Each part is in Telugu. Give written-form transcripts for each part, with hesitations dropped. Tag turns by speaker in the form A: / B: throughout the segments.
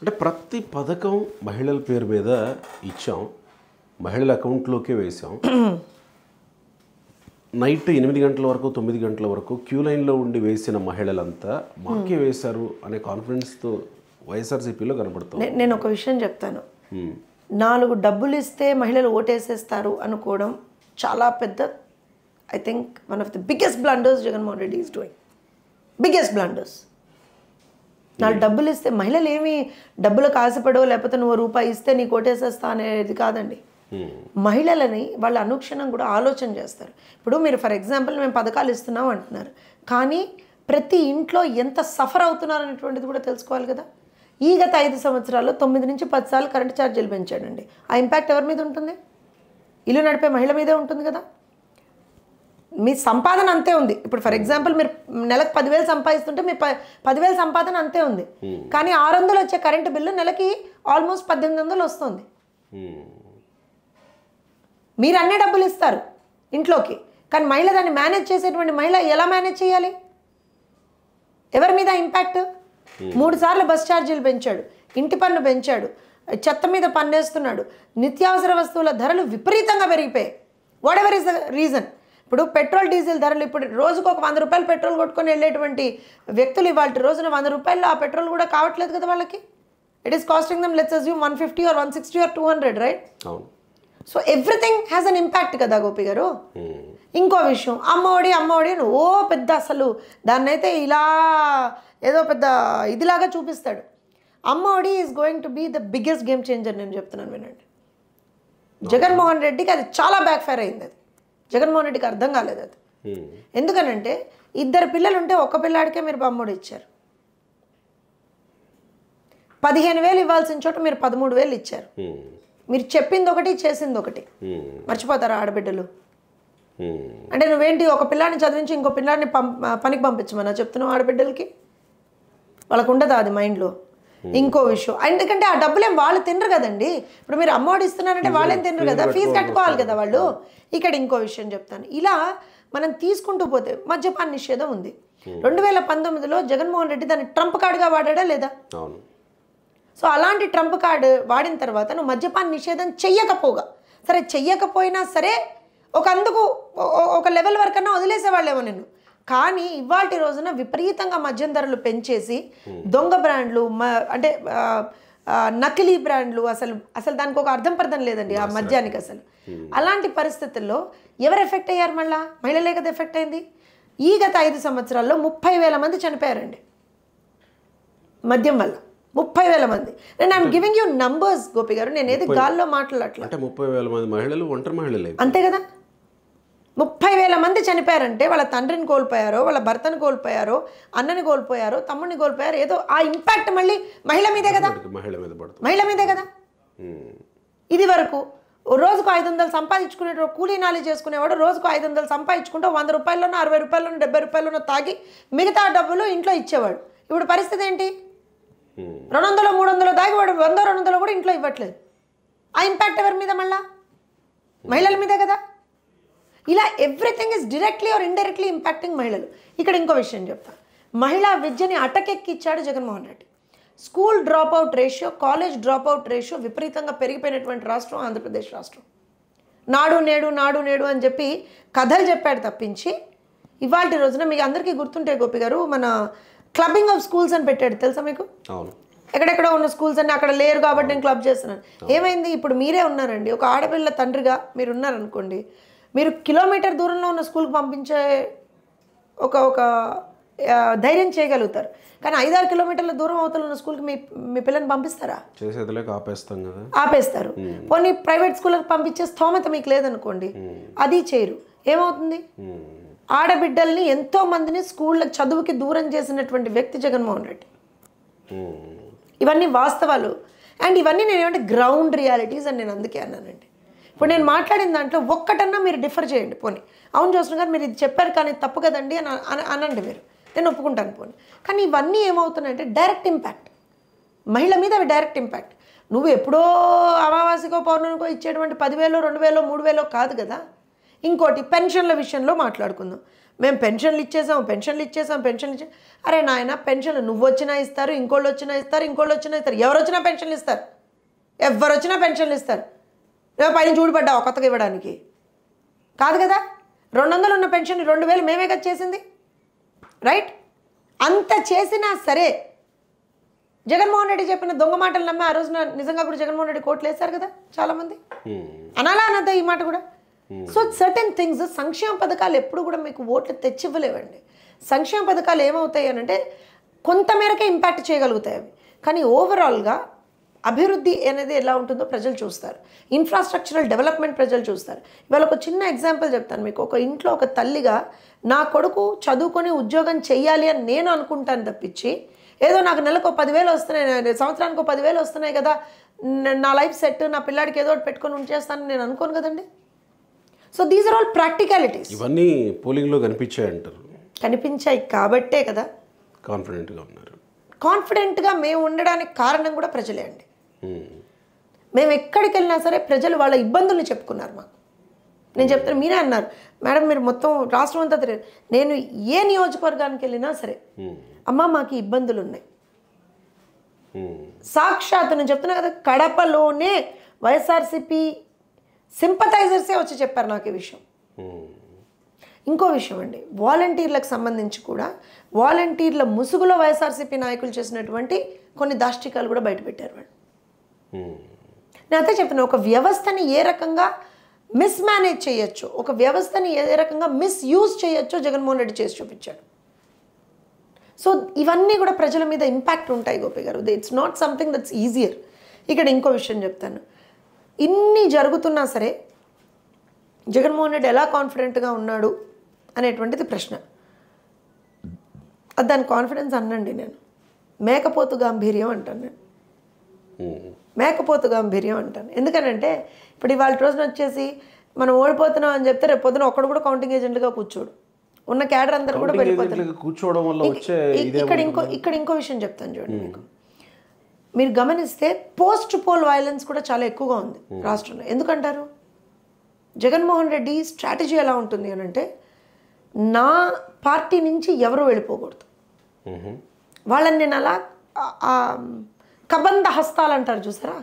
A: అంటే ప్రతి పథకం మహిళల పేరు మీద ఇచ్చాం, మహిళల అకౌంట్లోకే వేసాం. నైట్ 8 గంటల వరకు 9 గంటల వరకు క్యూ లైన్లో ఉండి వేసిన మహిళలంతా మాకే వేశారు అనే కాన్ఫిడెన్స్తో వైఎస్ఆర్సీపీలో కనబడుతుంది.
B: నేను ఒక విషయం చెప్తాను. 4 డబ్బులు ఇస్తే మహిళలు ఓటేసేస్తారు అనుకోవడం చాలా పెద్ద, I think one of the biggest blunders Jaganmohan Reddy is doing. Biggest blunders. 4 డబ్బులు ఇస్తే మహిళలు ఏమి డబ్బులకు ఆశపడో లేకపోతే నువ్వు రూపాయి ఇస్తే నీకు ఓటేసేస్తా అనేది కాదండి. మహిళలని వాళ్ళు అనుక్షణం కూడా ఆలోచన చేస్తారు. ఇప్పుడు మీరు ఫర్ ఎగ్జాంపుల్ మేము పథకాలు ఇస్తున్నాం అంటున్నారు, కానీ ప్రతి ఇంట్లో ఎంత సఫర్ అవుతున్నారు అనేటువంటిది కూడా తెలుసుకోవాలి కదా. ఈ గత 5 సంవత్సరాల్లో 9 నుంచి 10 సార్లు కరెంటు ఛార్జీలు పెంచాడండి. ఆ ఇంపాక్ట్ ఎవరి మీద ఉంటుంది? ఇల్లు నడిపే మహిళ మీదే ఉంటుంది కదా. మీ సంపాదన అంతే ఉంది. ఇప్పుడు ఫర్ ఎగ్జాంపుల్ మీరు నెలకు 10,000 సంపాదిస్తుంటే మీ 10,000 సంపాదన అంతే ఉంది, కానీ 600 వచ్చే కరెంటు బిల్లు నెలకి ఆల్మోస్ట్ 1,800 వస్తుంది. మీరు అన్ని డబ్బులు ఇస్తారు ఇంట్లోకి, కానీ మహిళ దాన్ని మేనేజ్ చేసేటువంటి మహిళ ఎలా మేనేజ్ చేయాలి? ఎవరి మీద ఇంపాక్ట్? 3 సార్లు బస్ ఛార్జీలు పెంచాడు, ఇంటి పన్ను పెంచాడు, చెత్త మీద పన్నేస్తున్నాడు, నిత్యావసర వస్తువుల ధరలు విపరీతంగా పెరిగిపోయాయి. What ever is the reason? ఇప్పుడు పెట్రోల్ డీజిల్ ధరలు, ఇప్పుడు రోజుకు ఒక 100 రూపాయలు పెట్రోల్ కొట్టుకొని వెళ్ళేటువంటి వ్యక్తులు ఇవాళ రోజున 100 రూపాయలు ఆ పెట్రోల్ కూడా కావట్లేదు కదా వాళ్ళకి. It is costing them let's assume 150 or 160 or 200, right? So everything has an impact కదా గోపి గారు. ఇంకో విషయం, అమ్మఒడి అని ఓ పెద్ద అసలు దాన్నైతే ఇలా ఏదో పెద్ద ఇదిలాగా చూపిస్తాడు. Amma Vodi is going to be the biggest game changer. నేను చెప్తున్నాను వినండి. జగన్మోహన్ రెడ్డికి అది చాలా బ్యాక్ ఫైర్ అయింది. అది జగన్మోహన్ రెడ్డికి అర్థం కాలేదు అది. ఎందుకనంటే 2 పిల్లలు ఉంటే ఒక పిల్లాడికే మీరు అమ్మఒడి ఇచ్చారు. 15,000 ఇవ్వాల్సిన చోట మీరు 13,000 ఇచ్చారు. మీరు చెప్పింది ఒకటి, చేసింది ఒకటి. మర్చిపోతారా ఆడబిడ్డలు? అంటే నువ్వేంటి ఒక పిల్లాడిని చదివించి ఇంకో పిల్లాడిని పనికి పంపించమన్నా చెప్తున్నావు ఆడబిడ్డలకి? వాళ్ళకు ఉండదా అది మైండ్లో? ఇంకో విషయం, ఎందుకంటే ఆ డబ్బులేం వాళ్ళు తినరు కదండి. ఇప్పుడు మీరు అమ్మఒడి ఇస్తున్నారంటే వాళ్ళేం తినరు కదా, ఫీజు కట్టుకోవాలి కదా వాళ్ళు. ఇక్కడ ఇంకో విషయం చెప్తాను. ఇలా మనం తీసుకుంటూ పోతే మద్యపాన నిషేధం ఉంది. 2019లో జగన్మోహన్ రెడ్డి దాన్ని ట్రంప్ కార్డుగా వాడా లేదా? సో అలాంటి ట్రంప్ కార్డు వాడిన తర్వాత నువ్వు మద్యపాన నిషేధం చెయ్యకపోయినా సరే ఒక లెవెల్ వరకన్నా వదిలేసేవాళ్ళేమో నిన్ను. కానీ ఇవాటి రోజున విపరీతంగా మద్యం ధరలు పెంచేసి దొంగ బ్రాండ్లు, అంటే నకిలీ బ్రాండ్లు, అసలు దానికి ఒక అర్థం పర్థం లేదండి ఆ మద్యానికి అసలు. అలాంటి పరిస్థితుల్లో ఎవరు ఎఫెక్ట్ అయ్యారు? మహిళలే కదా ఎఫెక్ట్ అయింది. ఈ గత 5 సంవత్సరాల్లో 30,000 మంది చనిపోయారండి మద్యం వల్ల. 30,000 మంది. నేను I'm giving you numbers Gopi గారు, నేను ఏది గాల్లో మాట్లాడట్లా.
A: అంటే 30,000 మంది మహిళలు ఒంటరి మహిళలే
B: అంతే కదా. 30,000 మంది చనిపోయారంటే వాళ్ళ తండ్రిని కోల్పోయారో, వాళ్ళ భర్తను కోల్పోయారో, అన్నని కోల్పోయారో, తమ్ముడిని కోల్పోయారో, ఏదో ఆ ఇంపాక్ట్ మళ్ళీ మహిళ మీదే కదా. మహిళ మీదే కదా. ఇది వరకు రోజుకు 500 సంపాదించుకునే కూలీ నాలి చేసుకునేవాడు రోజుకు 500 సంపాదించుకుంటూ 100 రూపాయల్లోనో 60 రూపాయల్లోనో 70 రూపాయల్లోనో తాగి మిగతా డబ్బులు ఇంట్లో ఇచ్చేవాడు. ఇప్పుడు పరిస్థితి ఏంటి? 200 300 తాగి వాడు 100 200 కూడా ఇంట్లో ఇవ్వట్లేదు. ఆ ఇంపాక్ట్ ఎవరి మీద? మహిళల మీదే కదా. ఇలా everything is directly or indirectly impacting మహిళలు. ఇక్కడ ఇంకో విషయం చెప్తా. మహిళా విద్యని అటకెక్కిచ్చాడు Jaganmohan Reddy. School dropout ratio, college dropout ratio విపరీతంగా పెరిగిపోయినటువంటి రాష్ట్రం ఆంధ్రప్రదేశ్ రాష్ట్రం. నాడు నేడు అని చెప్పి కథలు చెప్పాడు తప్పించి ఇవాళ రోజున మీకు అందరికీ గుర్తుంటే గోపి గారు, మన క్లబ్బింగ్ ఆఫ్ స్కూల్స్ అని పెట్టాడు, తెలుసా మీకు? ఎక్కడెక్కడ ఉన్న స్కూల్స్ అన్నీ అక్కడ లేరు కాబట్టి నేను క్లబ్ చేస్తున్నాను. ఏమైంది? ఇప్పుడు మీరే ఉన్నారండి, ఒక ఆడపిల్ల తండ్రిగా మీరు ఉన్నారనుకోండి, మీరు కిలోమీటర్ దూరంలో ఉన్న స్కూల్కి పంపించే ఒక ధైర్యం చేయగలుగుతారు. కానీ 5-6 కిలోమీటర్ల దూరం అవతల ఉన్న స్కూల్కి మీ పిల్లల్ని పంపిస్తారా? ఆపేస్తారు. పోనీ ప్రైవేట్ స్కూల్కి పంపించే స్థోమత మీకు లేదనుకోండి, అది చేయరు. ఏమవుతుంది? ఆడబిడ్డల్ని ఎంతో మందిని స్కూళ్ళకి చదువుకి దూరం చేసినటువంటి వ్యక్తి జగన్మోహన్ రెడ్డి. ఇవన్నీ వాస్తవాలు. అండ్ ఇవన్నీ నేను ఏమంటే గ్రౌండ్ రియాలిటీస్ అని నేను అందుకే అన్నానండి. ఇప్పుడు నేను మాట్లాడిన దాంట్లో ఒక్కటన్నా మీరు డిఫర్ చేయండి. పోనీ అవును జోష్ణ గారు మీరు ఇది చెప్పారు కానీ తప్పు కదండి అని అనండి, మీరు నేను ఒప్పుకుంటాను. పోనీ కానీ ఇవన్నీ ఏమవుతున్నాయంటే డైరెక్ట్ ఇంపాక్ట్ మహిళ మీద. అవి డైరెక్ట్ ఇంపాక్ట్. నువ్వు ఎప్పుడో అమావాస్యకో పౌర్ణమికో ఇచ్చేటువంటి 10,000 2,000 3,000 కాదు కదా. ఇంకోటి పెన్షన్ల విషయంలో మాట్లాడుకుందాం. మేము పెన్షన్లు ఇచ్చేసాం. అరే నాయన, పెన్షన్లు నువ్వు వచ్చినా ఇస్తారు, ఇంకోళ్ళు వచ్చినా ఇస్తారు. ఎవరు వచ్చినా పెన్షన్లు ఇస్తారు. ఎవరు వచ్చినా పెన్షన్లు ఇస్తారు. పైన చూడబడ్డా కొత్తగా ఇవ్వడానికి కాదు కదా. 200 ఉన్న పెన్షన్ 2000 మేమే కదా చేసింది, రైట్? అంత చేసినా సరే జగన్మోహన్ రెడ్డి చెప్పిన దొంగ మాటలు నమ్మి ఆ రోజున నిజంగా కూడా జగన్మోహన్ రెడ్డి కోట్లు వేశారు కదా చాలామంది. అనాలా అనద్దా ఈ మాట కూడా? సో సర్టెన్ థింగ్స్, సంక్షేమ పథకాలు ఎప్పుడు కూడా మీకు ఓట్లు తెచ్చివ్వలేవండి. సంక్షేమ పథకాలు ఏమవుతాయి అని అంటే కొంతమేరకే ఇంపాక్ట్ చేయగలుగుతాయి అవి, కానీ ఓవరాల్గా అభివృద్ధి అనేది ఎలా ఉంటుందో ప్రజలు చూస్తారు. ఇన్ఫ్రాస్ట్రక్చరల్ డెవలప్మెంట్ ప్రజలు చూస్తారు. ఇవాళ ఒక చిన్న ఎగ్జాంపుల్ చెప్తాను మీకు. ఒక ఇంట్లో ఒక తల్లిగా నా కొడుకు చదువుకొని ఉద్యోగం చెయ్యాలి అని నేను అనుకుంటాను తప్పించి, ఏదో నాకు నెలకు 10,000 వస్తున్నాయి, సంవత్సరానికి 10,000 వస్తున్నాయి కదా, నా లైఫ్ సెట్, నా పిల్లాడికి ఏదో ఒకటి పెట్టుకొని ఉంచేస్తానని నేను అనుకోను కదండి. So these are all practicalities.
A: ఇవన్నీ పోలింగ్లో కనిపించాయి అంటారు.
B: కనిపించాయి కాబట్టే కదా
A: కాన్ఫిడెంట్గా ఉన్నారు.
B: కాన్ఫిడెంట్గా మేము ఉండడానికి కారణం కూడా ప్రజలే అండి. మేము ఎక్కడికి వెళ్ళినా సరే ప్రజలు వాళ్ళ ఇబ్బందుల్ని చెప్పుకున్నారు మాకు. నేను చెప్తాను, మీరే అన్నారు మేడం మీరు మొత్తం రాష్ట్రం అంతా తిరిగారు. నేను ఏ నియోజకవర్గానికి వెళ్ళినా సరే అమ్మ మాకు ఇబ్బందులు ఉన్నాయి. సాక్షాత్ నేను చెప్తున్నా కదా, కడపలోనే వైఎస్ఆర్సీపీ సింపథైజర్సే వచ్చి చెప్పారు నాకు ఈ విషయం. ఇంకో విషయం అండి, వాలంటీర్లకు సంబంధించి కూడా వాలంటీర్ల ముసుగులో వైఎస్ఆర్సీపీ నాయకులు చేసినటువంటి కొన్ని దాష్టికాలు కూడా బయటపెట్టారు వాళ్ళు. నేను అంతే చెప్తున్నా, ఒక వ్యవస్థని ఏ రకంగా మిస్మేనేజ్ చేయొచ్చు, ఒక వ్యవస్థని ఏ రకంగా మిస్యూజ్ చేయొచ్చో జగన్మోహన్ రెడ్డి చేసి చూపించాడు. సో ఇవన్నీ కూడా ప్రజల మీద ఇంపాక్ట్ ఉంటాయి గోపి గారు. It's not something that's easier. ఇక్కడ ఇంకో విషయం చెప్తాను, ఇన్ని జరుగుతున్నా సరే జగన్మోహన్ రెడ్డి ఎలా కాన్ఫిడెంట్గా ఉన్నాడు అనేటువంటిది ప్రశ్న. అది దాని కాన్ఫిడెన్స్ అనండి, నేను మేకపోతు గాంభీర్యం అంటాను. నేను మేకపోతు గాంభీర్యం అంటాను. ఎందుకనంటే ఇప్పుడు ఇవాళ రోజున వచ్చేసి మనం ఓడిపోతున్నాం అని చెప్తే రేపు పొద్దున ఒక్కడు కూడా కౌంటింగ్ ఏజెంట్గా కూర్చోడు, ఉన్న క్యాడర్ అందరూ కూడా వెళ్ళిపోతారు.
A: కూర్చోవడం వల్ల
B: ఇక్కడ ఇంకో విషయం చెప్తాను చూడండి మీకు. మీరు గమనిస్తే పోస్ట్ పోల్ వైలెన్స్ కూడా చాలా ఎక్కువగా ఉంది రాష్ట్రంలో. ఎందుకంటారు? జగన్మోహన్ రెడ్డి స్ట్రాటజీ ఎలా ఉంటుంది అని అంటే, నా పార్టీ నుంచి ఎవరు వెళ్ళిపోకూడదు, వాళ్ళని నేను అలా కబంధ హస్తాలు అంటారు చూసారా,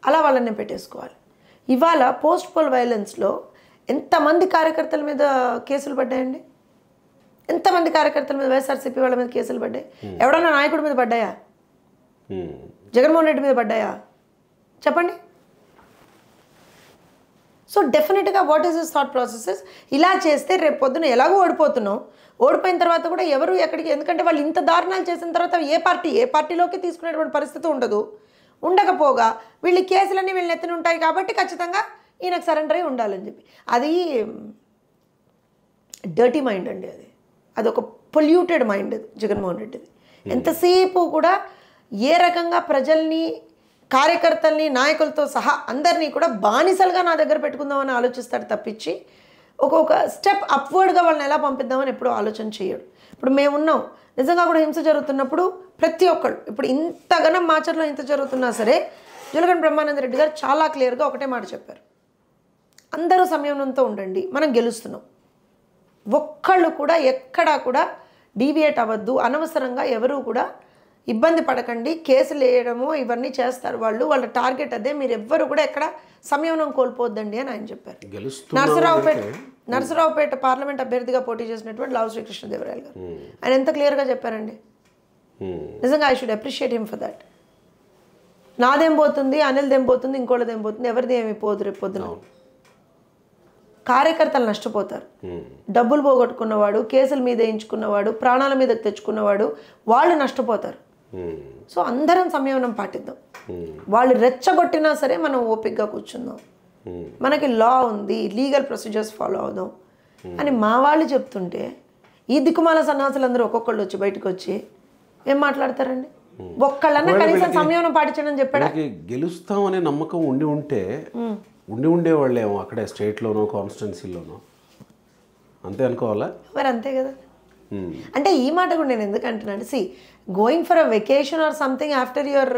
B: అలా వాళ్ళని నేను పెట్టేసుకోవాలి. ఇవాళ పోస్ట్ పోల్ వైలెన్స్లో ఎంతమంది కార్యకర్తల మీద కేసులు పడ్డాయండి? ఎంతమంది కార్యకర్తల మీద, వైఎస్ఆర్సీపీ వాళ్ళ మీద కేసులు పడ్డాయి? ఎవడన్నా నాయకుడి మీద పడ్డాయా? జగన్మోహన్ రెడ్డి మీద పడ్డాయా? చెప్పండి. సో డెఫినెట్గా what is this thought processes? ఇలా చేస్తే రేపు పొద్దున ఎలాగో ఓడిపోతున్నాం, ఓడిపోయిన తర్వాత కూడా ఎవరు ఎక్కడికి, ఎందుకంటే వాళ్ళు ఇంత దారుణాలు చేసిన తర్వాత ఏ పార్టీలోకి తీసుకునేటువంటి పరిస్థితి ఉండదు. ఉండకపోగా వీళ్ళు కేసులన్నీ వీళ్ళని ఎత్తున ఉంటాయి కాబట్టి ఖచ్చితంగా ఈయనకు సరెండర్ అయి ఉండాలని చెప్పి, అది డర్టీ మైండ్ అండి. అది ఒక పొల్యూటెడ్ మైండ్ జగన్మోహన్ రెడ్డిది. ఎంతసేపు కూడా ఏ రకంగా ప్రజల్ని, కార్యకర్తల్ని, నాయకులతో సహా అందరినీ కూడా బానిసలుగా నా దగ్గర పెట్టుకుందామని ఆలోచిస్తాడు తప్పించి ఒక స్టెప్ అప్వర్డ్గా వాళ్ళని ఎలా పంపిద్దామని ఎప్పుడూ ఆలోచన చేయడు. ఇప్పుడు మేమున్నాం, నిజంగా కూడా హింస జరుగుతున్నప్పుడు ప్రతి ఒక్కళ్ళు, ఇప్పుడు ఇంతగానం మాచర్లో ఇంత జరుగుతున్నా సరే జులగంటి బ్రహ్మానంద రెడ్డి గారు చాలా క్లియర్గా ఒకటే మాట చెప్పారు, అందరూ సంయమనంతో ఉండండి, మనం గెలుస్తున్నాం. ఒక్కళ్ళు కూడా ఎక్కడా కూడా డీవియేట్ అవ్వద్దు, అనవసరంగా ఎవరూ కూడా ఇబ్బంది పడకండి, కేసులు వేయడము ఇవన్నీ చేస్తారు వాళ్ళ టార్గెట్ అదే, మీరు ఎవ్వరు కూడా ఎక్కడ సంయమనం కోల్పోద్దండి అని ఆయన చెప్పారు. నరసరావుపేట పార్లమెంట్ అభ్యర్థిగా పోటీ చేసినటువంటి లావు శ్రీకృష్ణదేవరాయలు గారు ఆయన ఎంత క్లియర్గా చెప్పారండి. నిజంగా I should appreciate him for that. నాదేం పోతుంది, అనిల్దేం పోతుంది, ఇంకోళ్ళదేం పోతుంది, ఎవరిది ఏమి పోదు. రేపు పొద్దున కార్యకర్తలు నష్టపోతారు. డబ్బులు పోగొట్టుకున్నవాడు, కేసుల మీద వేయించుకున్నవాడు, ప్రాణాల మీద తెచ్చుకున్నవాడు, వాళ్ళు నష్టపోతారు. సో అందరం సంయమనం పాటిద్దాం. వాళ్ళు రెచ్చగొట్టినా సరే మనం ఓపికగా కూర్చుందాం, మనకి లా ఉంది, లీగల్ ప్రొసీజర్స్ ఫాలో అవుదాం అని మా వాళ్ళు చెప్తుంటే ఈ దిక్కుమాల సన్నాసులందరూ ఒక్కొక్కళ్ళు వచ్చి బయటకు వచ్చి ఏం మాట్లాడతారండి? ఒక్కళ్ళన్నా కనీసం సంయమనం పాటించడం చెప్పాడా?
A: గెలుస్తామనే నమ్మకం ఉండేవాళ్ళేమో అక్కడే స్టేట్లోనో కాన్స్టిట్యున్సీలోనో, అంతే అనుకోవాలా
B: మరి? అంతే కదా. అంటే ఈ మాట కూడా నేను ఎందుకు అంటున్నాను, see going for a vacation or something after your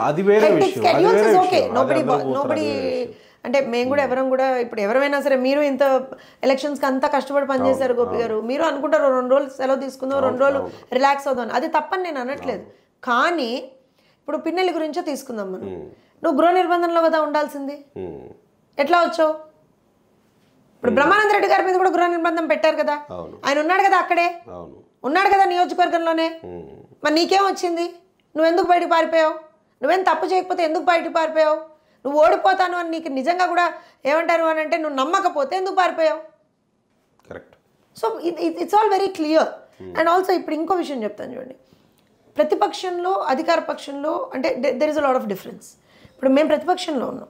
A: అది వేరే విషయం,
B: ఓకే, నోబడీ అంటే మేము కూడా ఎవరం కూడా ఇప్పుడు ఎవరైనా సరే మీరు ఇంత ఎలక్షన్స్కి అంతా కష్టపడి పనిచేశారు గోపి గారు, మీరు అనుకుంటారు 2 రోజులు సెలవు తీసుకుందాం, 2 రోజులు రిలాక్స్ అవుదాం, అది తప్పని నేను అనట్లేదు. కానీ ఇప్పుడు పిన్నెల్లి గురించే తీసుకుందాం మనం. నువ్వు గృహ నిర్బంధంలో కదా ఉండాల్సింది, ఎట్లా వచ్చావు? ఇప్పుడు బ్రహ్మానంద రెడ్డి గారి మీద కూడా గృహ నిర్బంధం పెట్టారు కదా, ఆయన ఉన్నాడు కదా అక్కడే, ఉన్నాడు కదా నియోజకవర్గంలోనే, మరి నీకేం వచ్చింది? నువ్వెందుకు బయటకు పారిపోయావు? నువ్వేం తప్పు చేయకపోతే ఎందుకు బయటకు పారిపోయావు? నువ్వు ఓడిపోతాను అని నీకు నిజంగా కూడా ఏమంటారు అని అంటే నువ్వు నమ్మకపోతే ఎందుకు పారిపోయావు?
A: Correct.
B: So it's all very clear. And also ఇప్పుడు ఇంకో విషయం చెప్తాను చూడండి, ప్రతిపక్షంలో అధికార పక్షంలో అంటే there is a lot of difference. ఇప్పుడు మేము ప్రతిపక్షంలో ఉన్నాం,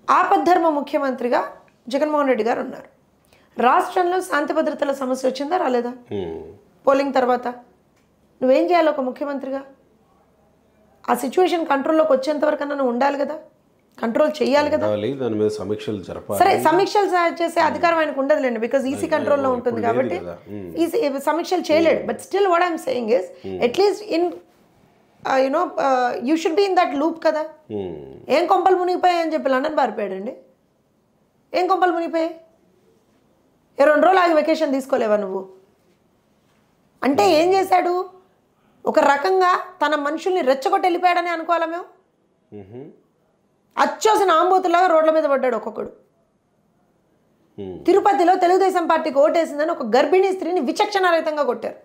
B: ఆపద్ధర్మ ముఖ్యమంత్రిగా జగన్మోహన్ రెడ్డి గారు ఉన్నారు. రాష్ట్రంలో శాంతి భద్రతల సమస్య వచ్చిందా రాలేదా? పోలింగ్ తర్వాత నువ్వేం చేయాలి ఒక ముఖ్యమంత్రిగా? ఆ సిచ్యువేషన్ కంట్రోల్లోకి వచ్చేంత వరకన్నా నువ్వు ఉండాలి కదా, కంట్రోల్ చేయాలి కదా.
A: దాని మీద సమీక్షలు జరపాలి.
B: సరే సమీక్షలు చేసే అధికారం ఆయనకు ఉండదులేండి, బికాజ్ ఈసీ కంట్రోల్లో ఉంటుంది కాబట్టి ఈసీ సమీక్షలు చేయలేడు. But still what I'm saying is at least in you know you should be in that loop కదా. ఏం కొంపలు మునిగిపోయాయి అని చెప్పి లండన్ పారిపోయాడండి. ఏం కొంపలు మునిగిపోయాయి? 2 రోజులు ఆగి వెకేషన్ తీసుకోలేవా నువ్వు? అంటే ఏం చేశాడు? ఒక రకంగా తన మనుషుల్ని రెచ్చగొట్టి వెళ్ళిపోయాడని అనుకోవాలా మేము? అచ్చోసిన ఆంబోతులాగా రోడ్ల మీద పడ్డాడు ఒక్కొక్కడు. తిరుపతిలో తెలుగుదేశం పార్టీకి ఓటేసిందని ఒక గర్భిణీ స్త్రీని విచక్షణారహితంగా కొట్టారు.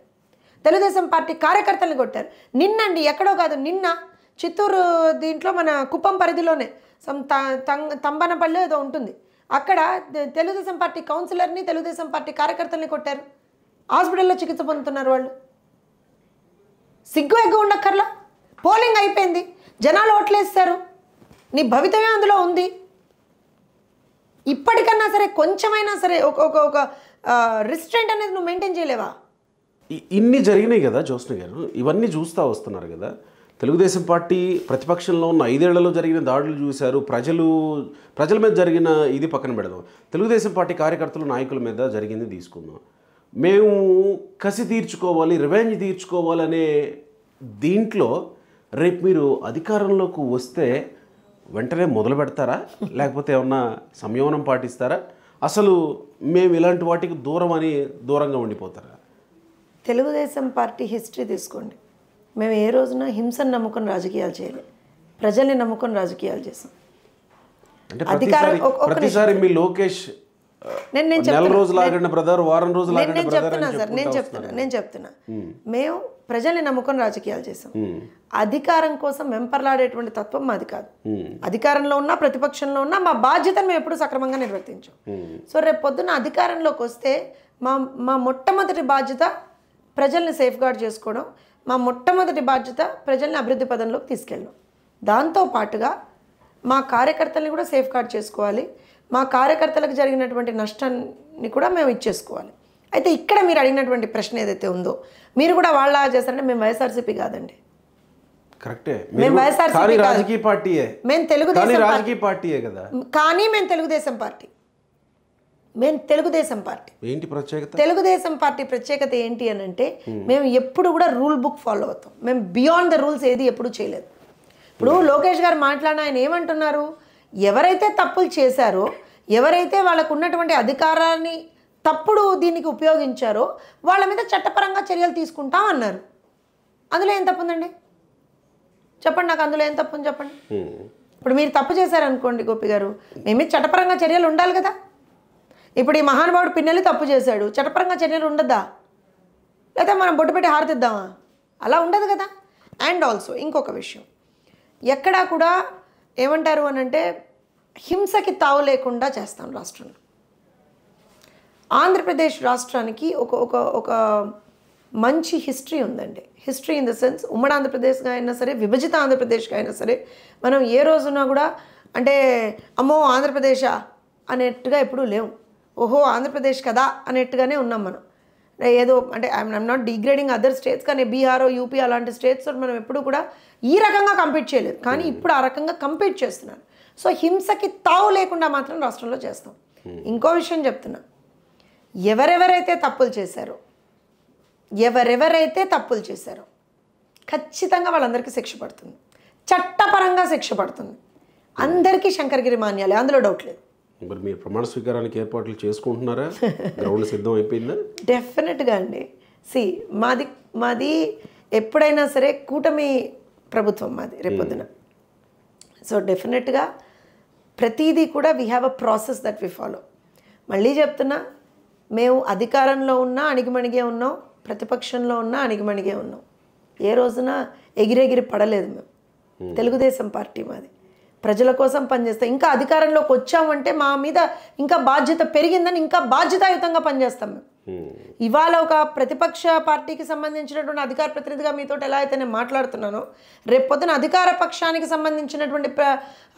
B: తెలుగుదేశం పార్టీ కార్యకర్తల్ని కొట్టారు. నిన్నండి, ఎక్కడో కాదు, నిన్న చిత్తూరు దీంట్లో మన కుప్పం పరిధిలోనే తంబనపల్లి ఏదో ఉంటుంది, అక్కడ తెలుగుదేశం పార్టీ కౌన్సిలర్ని తెలుగుదేశం పార్టీ కార్యకర్తల్ని కొట్టారు. హాస్పిటల్లో చికిత్స పొందుతున్నారు వాళ్ళు. సిగ్గు ఎగ్గు ఉండక్కర్లా. పోలింగ్ అయిపోయింది, జనాలు ఓట్లేస్తారు, నీ భవితవ్యం అందులో ఉంది. ఇప్పటికన్నా సరే కొంచెమైనా సరే ఒక రిస్ట్రెంట్ అనేది నువ్వు మెయింటైన్ చేయలేవా?
A: ఇన్ని జరిగినాయి కదా జ్యోత్స్న గారు, ఇవన్నీ చూస్తూ వస్తున్నారు కదా. తెలుగుదేశం పార్టీ ప్రతిపక్షంలో ఉన్న 5 ఏళ్లలో జరిగిన దాడులు చూశారు, ప్రజల మీద జరిగిన ఇది పక్కన పెడదాం, తెలుగుదేశం పార్టీ కార్యకర్తలు నాయకుల మీద జరిగింది తీసుకుందాం. మేము కసి తీర్చుకోవాలి, రివెంజ్ తీర్చుకోవాలనే దీంట్లో రేపు మీరు అధికారంలోకి వస్తే వెంటనే మొదలు పెడతారా, లేకపోతే ఏమన్నా సంయమనం పాటిస్తారా? అసలు మేము ఇలాంటి వాటికి దూరంగా ఉండిపోతారా?
B: తెలుగుదేశం పార్టీ హిస్టరీ తీసుకోండి, మేము ఏ రోజున హింసను నమ్ముకొని రాజకీయాలు చేయలేదు, ప్రజల్ని నమ్ముకొని రాజకీయాలు చేసాం.
A: ప్రతిసారి మీ లోకేష్ నెల రోజులు ఆగండి బ్రదర్, వారం రోజులు ఆగండి బ్రదర్ అని
B: సార్, నేను చెప్తున్నా మేము ప్రజల్ని నమ్ముకొని రాజకీయాలు చేసాం. అధికారం కోసం వెంపర్లాడేటువంటి తత్వం మాది కాదు. అధికారంలో ఉన్నా ప్రతిపక్షంలో ఉన్నా మా బాధ్యతను మేము ఎప్పుడు సక్రమంగా నిర్వర్తించాం. సో రేపు పొద్దున్న అధికారంలోకి వస్తే మా మొట్టమొదటి బాధ్యత ప్రజల్ని సేఫ్ గార్డ్ చేసుకోవడం, మా మొట్టమొదటి బాధ్యత ప్రజల్ని అభివృద్ధి పదంలోకి తీసుకెళ్ళడం. దాంతోపాటుగా మా కార్యకర్తల్ని కూడా సేఫ్ గార్డ్ చేసుకోవాలి, మా కార్యకర్తలకు జరిగినటువంటి నష్టాన్ని కూడా మేము ఇచ్చేసుకోవాలి. అయితే ఇక్కడ మీరు అడిగినటువంటి ప్రశ్న ఏదైతే ఉందో, మీరు కూడా వాళ్ళ చేస్తారంటే మేము వైఎస్ఆర్సీపీ కాదండి,
A: కరెక్టే,
B: మేము వైఎస్ఆర్సీపీ
A: రాజకీయ పార్టీయే,
B: మేము తెలుగుదేశం
A: రాజకీయ పార్టీయే కదా.
B: కానీ మేము తెలుగుదేశం పార్టీ, తెలుగుదేశం పార్టీ
A: ఏంటి ప్రత్యేకత?
B: తెలుగుదేశం పార్టీ ప్రత్యేకత ఏంటి అని అంటే మేము ఎప్పుడు కూడా రూల్ బుక్ ఫాలో అవుతాం. మేము బియాండ్ ద రూల్స్ ఏది ఎప్పుడు చేయలేదు. ఇప్పుడు లోకేష్ గారు మాట్లాడిన ఆయన ఏమంటున్నారు, ఎవరైతే తప్పులు చేశారో, ఎవరైతే వాళ్ళకు ఉన్నటువంటి అధికారాన్ని తప్పుడు దీనికి ఉపయోగించారో వాళ్ళ మీద చట్టపరంగా చర్యలు తీసుకుంటాం అన్నారు. అందులో ఏం తప్పు ఉందండి చెప్పండి, నాకు అందులో ఏం తప్పు ఉంది చెప్పండి. ఇప్పుడు మీరు తప్పు చేశారనుకోండి గోపి గారు, మేమే చట్టపరంగా చర్యలు ఉండాలి కదా. ఇప్పుడు ఈ మహానుభావుడు పిన్నెల్లి తప్పు చేశాడు, చట్టపరంగా చర్యలు ఉండద్దా? లేదా మనం బొట్టు పెట్టి హారతిద్దామా? అలా ఉండదు కదా. అండ్ ఆల్సో ఇంకొక విషయం, ఎక్కడా కూడా ఏమంటారు అని అంటే హింసకి తావు లేకుండా చేస్తాం రాష్ట్రంలో. ఆంధ్రప్రదేశ్ రాష్ట్రానికి ఒక మంచి హిస్టరీ ఉందండి. హిస్టరీ ఇన్ ద సెన్స్ ఉమ్మడి ఆంధ్రప్రదేశ్గా అయినా సరే, విభజిత ఆంధ్రప్రదేశ్గా అయినా సరే, మనం ఏ రోజున కూడా అంటే అమ్మో ఆంధ్రప్రదేశా అనేట్టుగా ఎప్పుడూ లేవు. ఓహో ఆంధ్రప్రదేశ్ కదా అనేట్టుగానే ఉన్నాం మనం. ఏదో అంటే I'm not degrading other states, కానీ బీహార్, యూపీ అలాంటి స్టేట్స్ మనం ఎప్పుడు కూడా ఈ రకంగా కంపీట్ చేయలేదు, కానీ ఇప్పుడు ఆ రకంగా కంపీట్ చేస్తున్నారు. సో హింసకి తావు లేకుండా మాత్రం రాష్ట్రంలో చేస్తాం. ఇంకో విషయం చెప్తున్నా, ఎవరెవరైతే తప్పులు చేశారో ఖచ్చితంగా వాళ్ళందరికీ శిక్ష పడుతుంది, చట్టపరంగా శిక్ష పడుతుంది. అందరికీ శంకరగిరి మాన్యాలే, అందులో డౌట్ లేదు.
A: మరి మీరు ప్రమాణ స్వీకారానికి ఏర్పాట్లు చేసుకుంటున్నారా? గ్రౌండ్ సిద్ధం అయిపోయిందా?
B: డెఫినెట్గా అండి. మాది ఎప్పుడైనా సరే కూటమి ప్రభుత్వం మాది రేపొద్దున. సో డెఫినెట్గా ప్రతిదీ కూడా we have a process that we follow. మళ్ళీ చెప్తున్నా, మేము అధికారంలో ఉన్నా అణిగిమణిగే ఉన్నాం, ప్రతిపక్షంలో ఉన్నా అణిగిమణిగే ఉన్నాం. ఏ రోజున ఎగిరెగిరి పడలేదు మేము. తెలుగుదేశం పార్టీ మాది ప్రజల కోసం పనిచేస్తాం. ఇంకా అధికారంలోకి వచ్చామంటే మా మీద ఇంకా బాధ్యత పెరిగిందని ఇంకా బాధ్యతాయుతంగా పనిచేస్తాం మేము. ఇవాళ ఒక ప్రతిపక్ష పార్టీకి సంబంధించినటువంటి అధికార ప్రతినిధిగా మీతో ఎలా అయితే నేను మాట్లాడుతున్నానో, రేపొద్దున అధికార పక్షానికి సంబంధించినటువంటి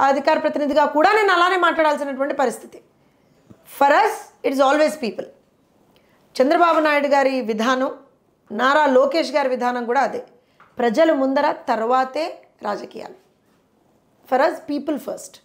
B: అధికార ప్రతినిధిగా కూడా నేను అలానే మాట్లాడాల్సినటువంటి పరిస్థితి. For us it's always people. Chandrababu Naidu గారి విధానం, నారా లోకేష్ గారి విధానం కూడా అదే. ప్రజలు ముందర, తర్వాతే రాజకీయాలు. For us people first.